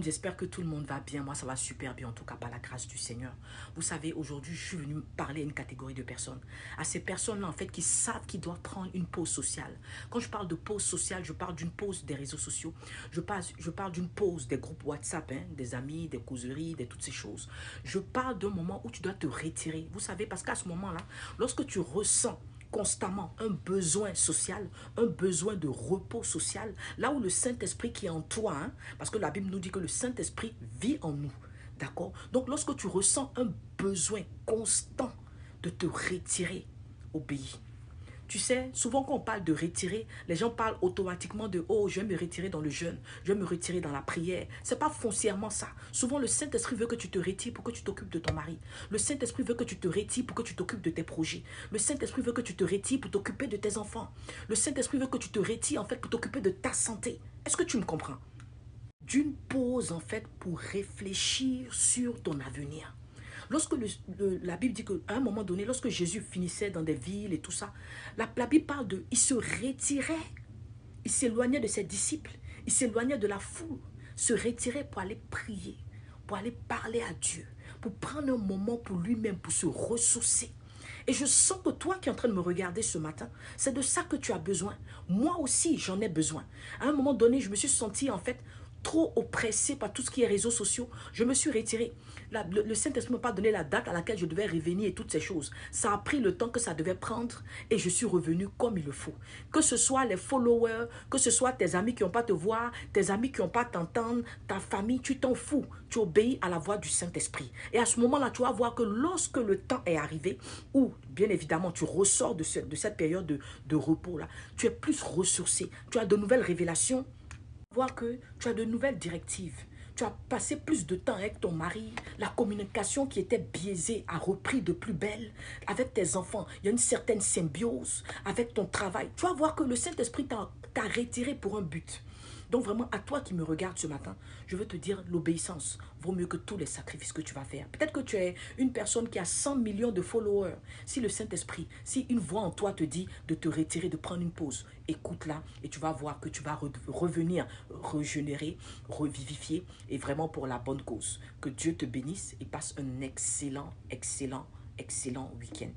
J'espère que tout le monde va bien. Moi, ça va super bien, en tout cas par la grâce du Seigneur. Vous savez, aujourd'hui, je suis venu parler à une catégorie de personnes. À ces personnes-là, en fait, qui savent qu'ils doivent prendre une pause sociale. Quand je parle de pause sociale, je parle d'une pause des réseaux sociaux. Je parle d'une pause des groupes WhatsApp, hein, des amis, des causeries, de toutes ces choses. Je parle d'un moment où tu dois te retirer. Vous savez, parce qu'à ce moment-là, lorsque tu ressens constamment un besoin social, un besoin de repos social, là où le Saint-Esprit qui est en toi, hein, parce que la Bible nous dit que le Saint-Esprit vit en nous, d'accord? Donc lorsque tu ressens un besoin constant de te retirer, obéis. Tu sais, souvent quand on parle de retirer, les gens parlent automatiquement de «Oh, je vais me retirer dans le jeûne, je vais me retirer dans la prière». Ce n'est pas foncièrement ça. Souvent, le Saint-Esprit veut que tu te retires pour que tu t'occupes de ton mari. Le Saint-Esprit veut que tu te retires pour que tu t'occupes de tes projets. Le Saint-Esprit veut que tu te retires pour t'occuper de tes enfants. Le Saint-Esprit veut que tu te retires en fait pour t'occuper de ta santé. Est-ce que tu me comprends? D'une pause en fait pour réfléchir sur ton avenir. Lorsque la Bible dit qu'à un moment donné, lorsque Jésus finissait dans des villes et tout ça, la Bible parle de, il se retirait, il s'éloignait de ses disciples, il s'éloignait de la foule, se retirait pour aller prier, pour aller parler à Dieu, pour prendre un moment pour lui-même, pour se ressourcer. Et je sens que toi qui es en train de me regarder ce matin, c'est de ça que tu as besoin. Moi aussi, j'en ai besoin. À un moment donné, je me suis sentie en fait trop oppressée par tout ce qui est réseaux sociaux. Je me suis retirée. Le Saint-Esprit ne m'a pas donné la date à laquelle je devais revenir et toutes ces choses. Ça a pris le temps que ça devait prendre et je suis revenue comme il le faut. Que ce soit les followers, que ce soit tes amis qui n'ont pas te voir, tes amis qui n'ont pas t'entendre, ta famille, tu t'en fous. Tu obéis à la voix du Saint-Esprit. Et à ce moment-là, tu vas voir que lorsque le temps est arrivé, où bien évidemment tu ressors de cette période de repos-là, tu es plus ressourcé. Tu as de nouvelles révélations, voir que tu as de nouvelles directives. Tu as passé plus de temps avec ton mari. La communication qui était biaisée a repris de plus belle. Avec tes enfants, il y a une certaine symbiose. Avec ton travail, tu vas voir que le Saint-Esprit t'a retiré pour un but. Donc vraiment, à toi qui me regarde ce matin, je veux te dire, l'obéissance vaut mieux que tous les sacrifices que tu vas faire. Peut-être que tu es une personne qui a 100 millions de followers. Si le Saint-Esprit, si une voix en toi te dit de te retirer, de prendre une pause, écoute-la et tu vas voir que tu vas revenir régénérer, revivifier et vraiment pour la bonne cause. Que Dieu te bénisse et passe un excellent, excellent, excellent week-end.